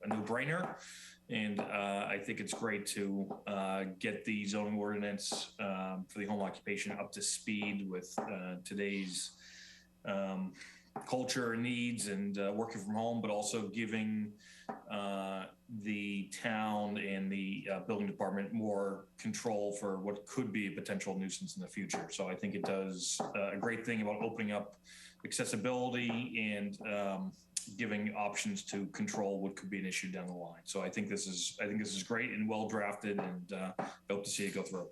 no-brainer. And I think it's great to get the zoning ordinance for the home occupation up to speed with today's culture needs and working from home, but also giving the town and the building department more control for what could be a potential nuisance in the future. So I think it does a great thing about opening up accessibility and giving options to control what could be an issue down the line. So I think this is great and well drafted, and hope to see it go through.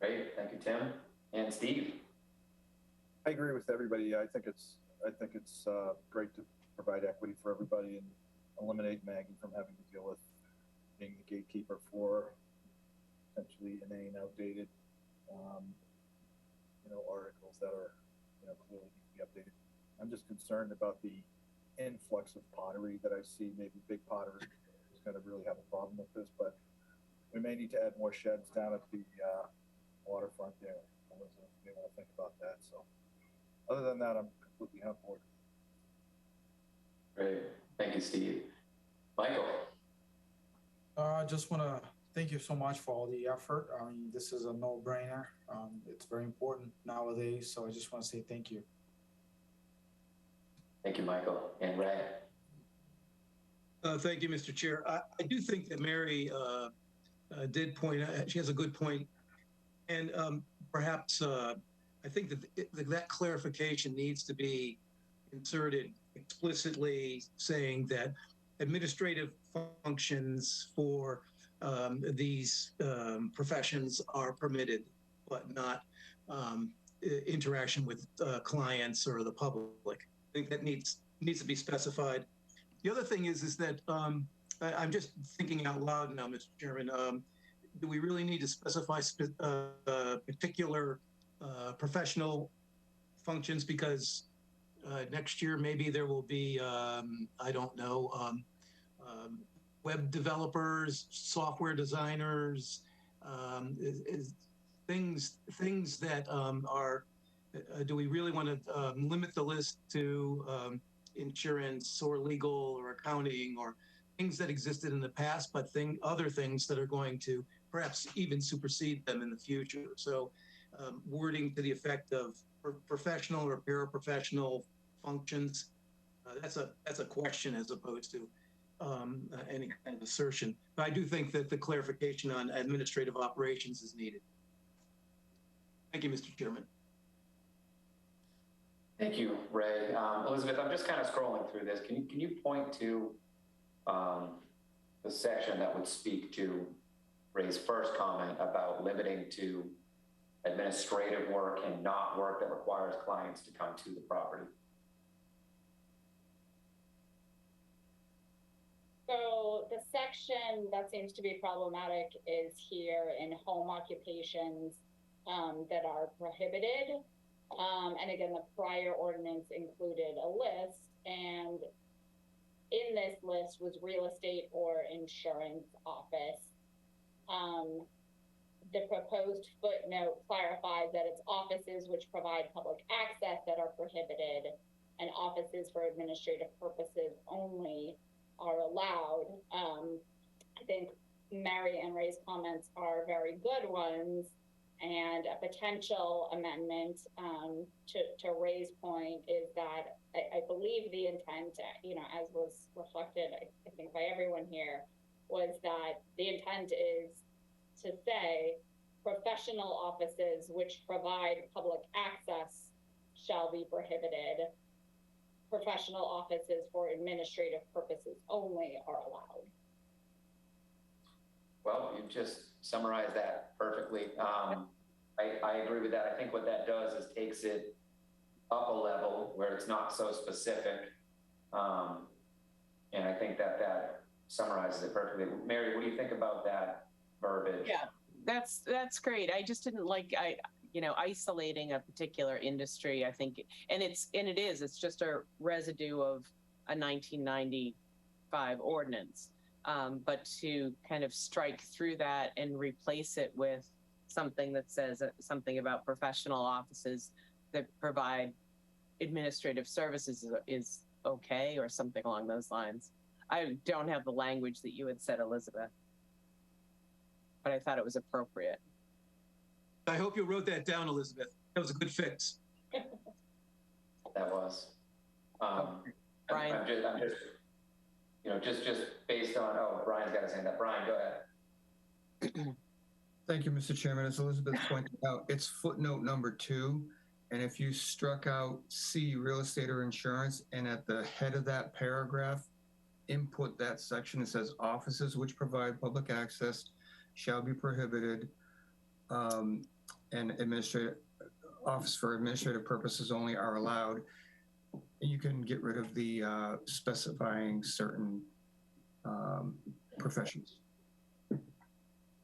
Great, thank you, Tim. And Steve? I agree with everybody. I think it's great to provide equity for everybody and eliminate Maggie from having to deal with being the gatekeeper for potentially inane, outdated, articles that are, clearly need to be updated. I'm just concerned about the influx of pottery that I see. Maybe Big Potter is going to really have a problem with this, but we may need to add more sheds down at the waterfront there. I want to think about that. So other than that, I'm completely on board. Great. Thank you, Steve. Michael? I just want to thank you so much for all the effort. I mean, this is a no-brainer. It's very important nowadays, so I just want to say thank you. Thank you, Michael. And Ray? Thank you, Mr. Chair. I do think that Mary did point out, she has a good point. And perhaps I think that that clarification needs to be inserted explicitly, saying that administrative functions for these professions are permitted, but not interaction with clients or the public. I think that needs to be specified. The other thing is that I'm just thinking out loud now, Mr. Chairman. Do we really need to specify particular professional functions? Because next year maybe there will be I don't know, web developers, software designers, things that are, do we really want to limit the list to insurance or legal or accounting or things that existed in the past, but other things that are going to perhaps even supersede them in the future? So wording to the effect of professional or paraprofessional functions, that's a question as opposed to any kind of assertion. But I do think that the clarification on administrative operations is needed. Thank you, Mr. Chairman. Thank you, Ray. Elizabeth, I'm just kind of scrolling through this. Can you point to the section that would speak to Ray's first comment about limiting to administrative work and not work that requires clients to come to the property? So the section that seems to be problematic is here in home occupations that are prohibited. And again, the prior ordinance included a list, and in this list was real estate or insurance office. The proposed footnote clarifies that it's offices which provide public access that are prohibited, and offices for administrative purposes only are allowed. I think Mary and Ray's comments are very good ones, and a potential amendment to Ray's point is that I believe the intent, as was reflected, I think by everyone here, was that the intent is to say professional offices which provide public access shall be prohibited. Professional offices for administrative purposes only are allowed. Well, you just summarized that perfectly. I agree with that. I think what that does is takes it up a level where it's not so specific. And I think that summarizes it perfectly. Mary, what do you think about that verbiage? Yeah, that's great. I just didn't like, isolating a particular industry, I think, and it is, it's just a residue of a 1995 ordinance. But to kind of strike through that and replace it with something that says something about professional offices that provide administrative services is okay, or something along those lines. I don't have the language that you had said, Elizabeth, but I thought it was appropriate. I hope you wrote that down, Elizabeth. That was a good fix. That was. Brian? I'm just, just based on, Brian's got his hand up. Brian, go ahead. Thank you, Mr. Chairman. As Elizabeth pointed out, it's footnote number 2. And if you struck out C, real estate or insurance, and at the head of that paragraph, input that section, it says offices which provide public access shall be prohibited, and office for administrative purposes only are allowed. You can get rid of the specifying certain professions.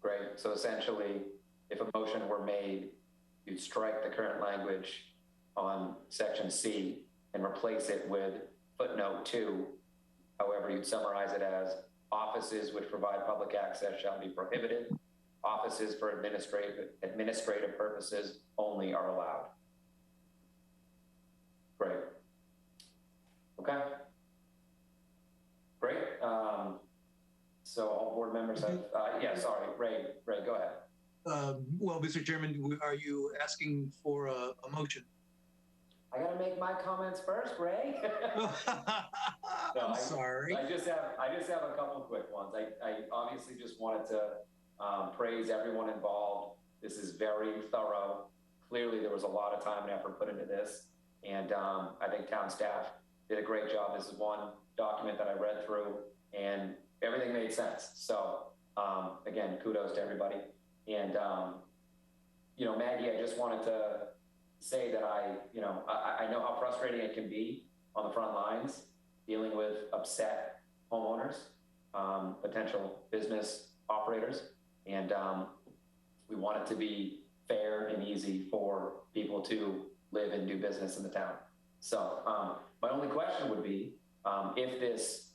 Great. So essentially, if a motion were made, you'd strike the current language on section C and replace it with footnote 2. However, you'd summarize it as offices which provide public access shall be prohibited. Offices for administrative purposes only are allowed. Great. Okay. Great. So all board members have, sorry, Ray, go ahead. Well, Mr. Chairman, are you asking for a motion? I gotta make my comments first, Ray. I'm sorry. I just have a couple of quick ones. I obviously just wanted to praise everyone involved. This is very thorough. Clearly, there was a lot of time and effort put into this, and I think town staff did a great job. This is one document that I read through, and everything made sense. So again, kudos to everybody. And Maggie, I just wanted to say that I know how frustrating it can be on the front lines dealing with upset homeowners, potential business operators, and we want it to be fair and easy for people to live and do business in the town. So my only question would be, if this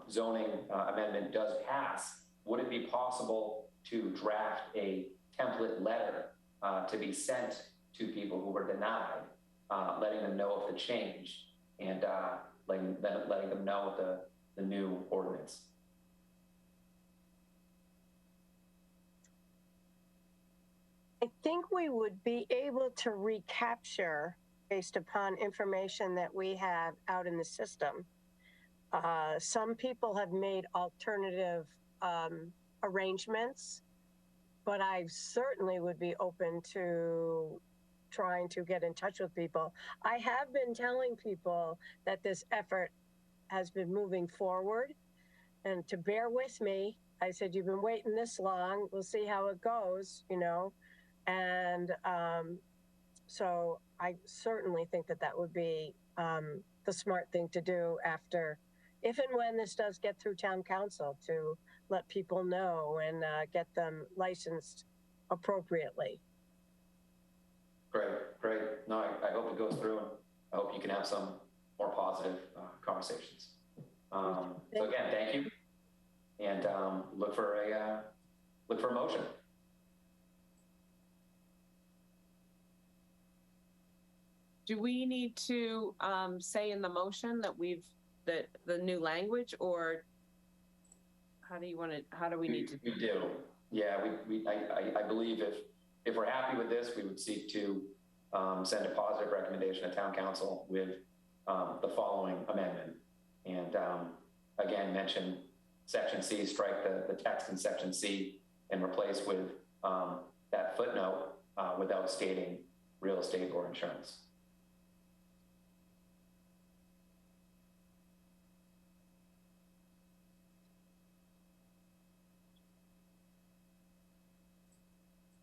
zoning amendment does pass, would it be possible to draft a template letter to be sent to people who were denied, letting them know of the change and letting them know of the new ordinance? I think we would be able to recapture based upon information that we have out in the system. Some people have made alternative arrangements, but I certainly would be open to trying to get in touch with people. I have been telling people that this effort has been moving forward and to bear with me. I said, you've been waiting this long, we'll see how it goes, you know? And so I certainly think that that would be the smart thing to do after, if and when this does get through town council, to let people know and get them licensed appropriately. Great. No, I hope it goes through, and I hope you can have some more positive conversations. So again, thank you, and look for a motion. Do we need to say in the motion that the new language, or how do we need to? We do. Yeah, I believe if we're happy with this, we would seek to send a positive recommendation to town council with the following amendment. And again, mention section C, strike the text in section C and replace with that footnote without stating real estate or insurance.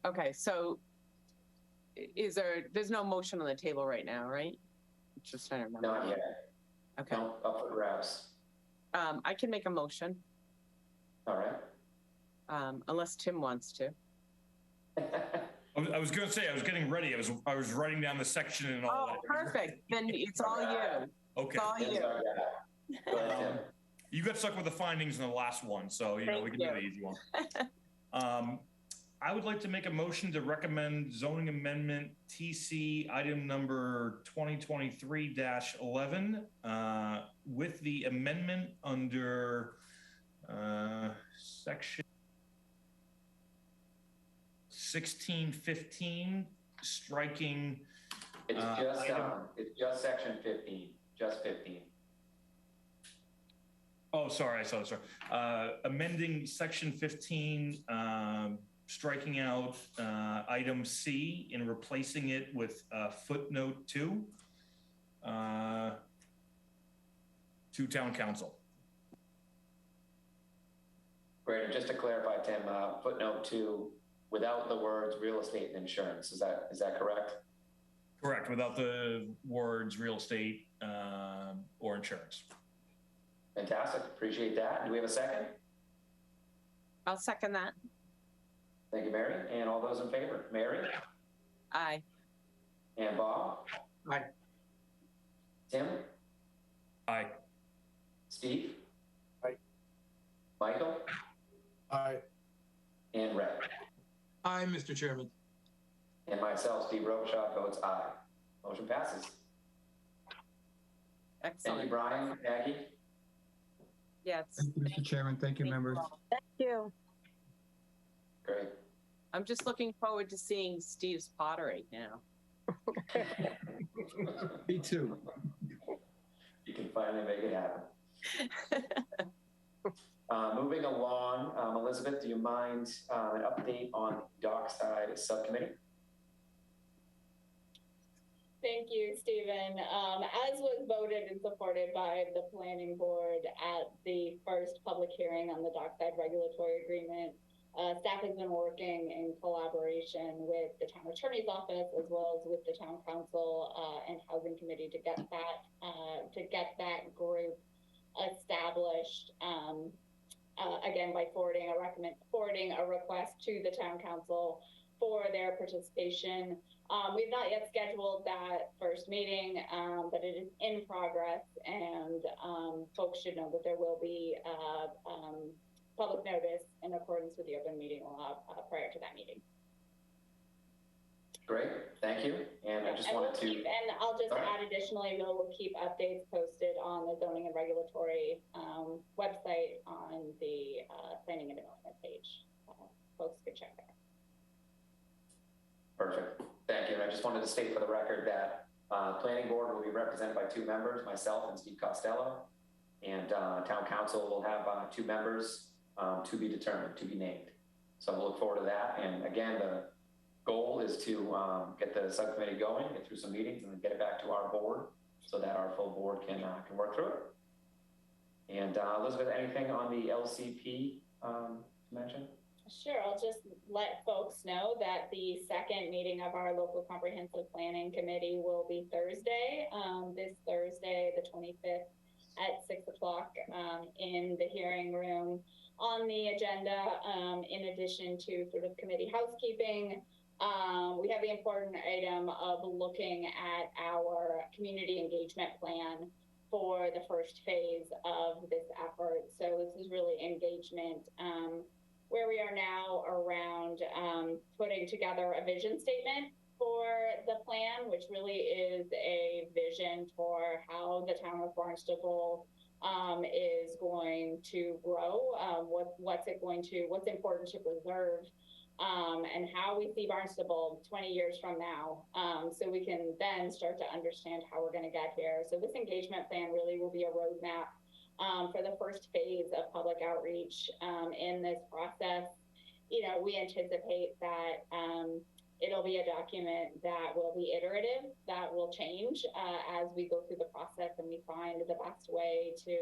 Okay, so there's no motion on the table right now, right? Just trying to remember. Not yet. Okay. No, up for grabs. I can make a motion. All right. Unless Tim wants to. I was going to say, I was getting ready. I was writing down the section and all that. Perfect. Then it's all you. Okay. It's all you. Go ahead, Tim. You got stuck with the findings in the last one, so we can do the easy one. I would like to make a motion to recommend zoning amendment TC item number 2023-11 with the amendment under section 1615, striking. It's just section 15, just 15. Oh, sorry, I saw this. Amending section 15, striking out item C and replacing it with footnote 2 to town council. Great. And just to clarify, Tim, footnote 2 without the words real estate and insurance. Is that correct? Correct. Without the words real estate or insurance. Fantastic. Appreciate that. Do we have a second? I'll second that. Thank you, Mary. And all those in favor? Mary? Aye. And Bob? Aye. Tim? Aye. Steve? Aye. Michael? Aye. And Ray? Aye, Mr. Chairman. And myself, Steve Robichaud, votes aye. Motion passes. Excellent. Thank you, Brian. Maggie? Yes. Thank you, Mr. Chairman. Thank you, members. Thank you. Great. I'm just looking forward to seeing Steve's pottery now. Me too. You can finally make it happen. Moving along, Elizabeth, do you mind an update on the Dockside Subcommittee? Thank you, Stephen. As was voted and supported by the planning board at the first public hearing on the Dockside Regulatory Agreement, staff has been working in collaboration with the town attorney's office as well as with the town council and housing committee to get that group established. Again, by forwarding a request to the town council for their participation. We've not yet scheduled that first meeting, but it is in progress, and folks should know that there will be public notice in accordance with the open meeting law prior to that meeting. Great, thank you. And I just wanted to... And I'll just add additionally, we'll keep updates posted on the zoning and regulatory website on the planning and development page. Folks can check there. Perfect, thank you. And I just wanted to state for the record that planning board will be represented by 2 members, myself and Steve Costello, and town council will have 2 members to be determined, to be named. So we'll look forward to that. And again, the goal is to get the subcommittee going, get through some meetings, and then get it back to our board so that our full board can work through it. And Elizabeth, anything on the LCP to mention? Sure, I'll just let folks know that the second meeting of our local comprehensive planning committee will be Thursday, this Thursday, the 25th at 6 o'clock in the hearing room. On the agenda, in addition to sort of committee housekeeping, we have the important item of looking at our community engagement plan for the first phase of this effort. So this is really engagement. Where we are now around putting together a vision statement for the plan, which really is a vision for how the town of Barnstable is going to grow, what's important to preserve, and how we see Barnstable 20 years from now, so we can then start to understand how we're going to get here. So this engagement plan really will be a roadmap for the first phase of public outreach in this process. You know, we anticipate that it'll be a document that will be iterative, that will change as we go through the process and we find the best way to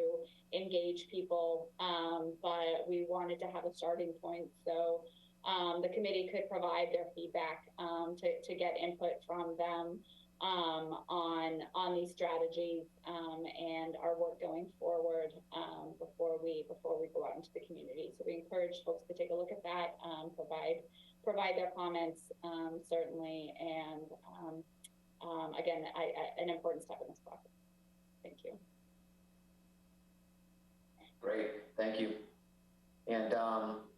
engage people. But we wanted to have a starting point, so the committee could provide their feedback to get input from them on these strategies and our work going forward before we go out into the community. So we encourage folks to take a look at that, provide their comments certainly, and again, an important step in this process. Thank you. Great, thank you. And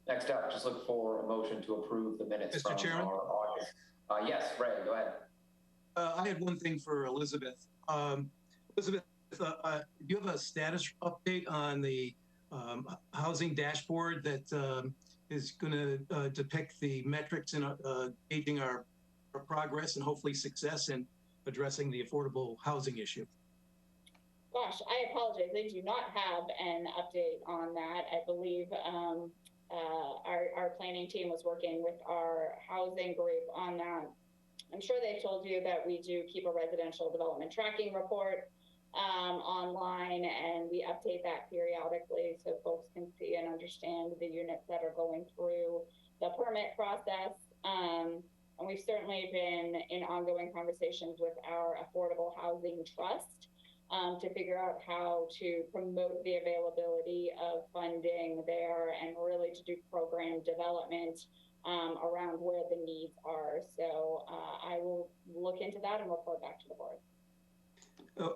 next up, just look for a motion to approve the minutes Mr. from Chairman? our August. Yes, Ray, go ahead. I had one thing for Elizabeth. Elizabeth, do you have a status update on the housing dashboard that is going to depict the metrics in gauging our progress and hopefully success in addressing the affordable housing issue? Gosh, I apologize. I do not have an update on that. I believe our planning team was working with our housing group on that. I'm sure they've told you that we do keep a residential development tracking report online, and we update that periodically so folks can see and understand the units that are going through the permit process. And we've certainly been in ongoing conversations with our Affordable Housing Trust to figure out how to promote the availability of funding there and really to do program development around where the needs are. So I will look into that and report back to the board.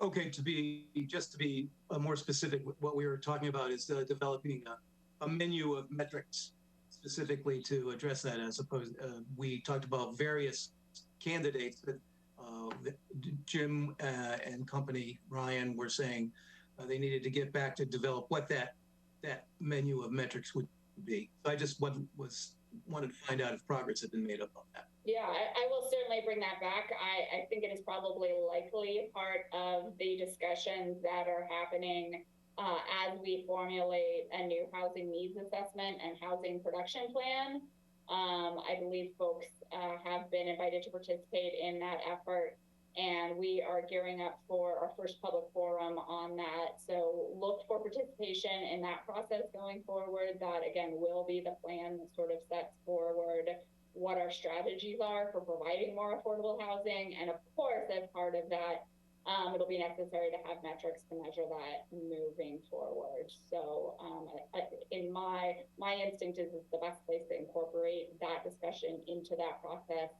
Okay, to be more specific, what we were talking about is developing a menu of metrics specifically to address that, as opposed we talked about various candidates that Jim and company, Ryan, were saying they needed to get back to develop what that menu of metrics would be. So I just wanted to find out if progress had been made up on that. Yeah, I will certainly bring that back. I think it is probably likely part of the discussions that are happening as we formulate a new housing needs assessment and housing production plan. I believe folks have been invited to participate in that effort, and we are gearing up for our first public forum on that. So look for participation in that process going forward. That, again, will be the plan that sort of sets forward what our strategies are for providing more affordable housing. And of course, as part of that, it'll be necessary to have metrics to measure that moving forward. So in my instinct is it's the best place to incorporate that discussion into that process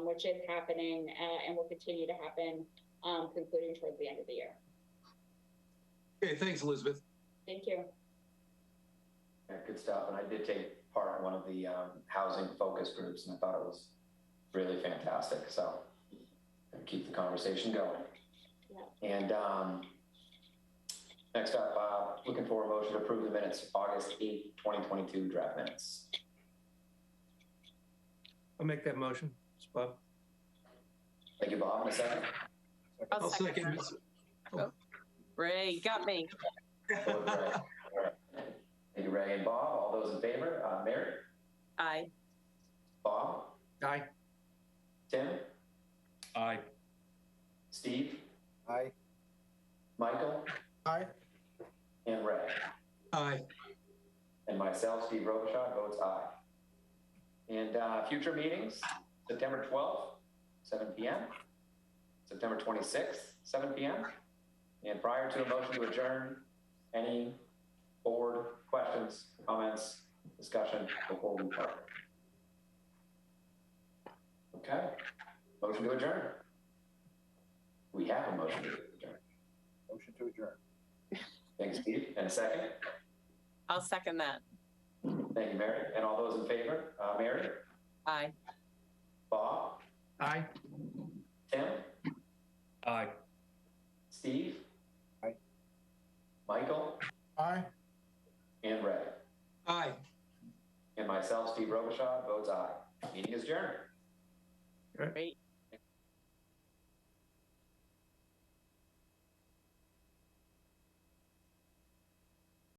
which is happening and will continue to happen, concluding towards the end of the year. Okay, thanks, Elizabeth. Thank you. Yeah, good stuff. And I did take part in one of the housing focus groups, and I thought it was really fantastic. So keep the conversation going. Yeah. And next up, looking for a motion to approve the minutes, August 8th, 2022 draft minutes. I'll make that motion. It's Bob. Thank you, Bob. And a second? I'll second. Oh. Ray, you got me. All right. Thank you, Ray and Bob. All those in favor? Mary? Aye. Bob? Aye. Tim? Aye. Steve? Aye. Michael? Aye. And Ray? Aye. And myself, Steve Robichaud, votes aye. And future meetings, September 12th, 7 p.m. September 26th, 7 p.m. And prior to a motion to adjourn, any board questions, comments, discussion before we part? Okay, motion to adjourn. We have a motion to adjourn. Motion to adjourn. Thanks, Steve. And a second? I'll second that. Thank you, Mary. And all those in favor? Mary? Aye. Bob? Aye. Tim? Aye. Steve? Aye. Michael? Aye. And Ray? Aye. And myself, Steve Robichaud, votes aye. Meeting is adjourned. Great.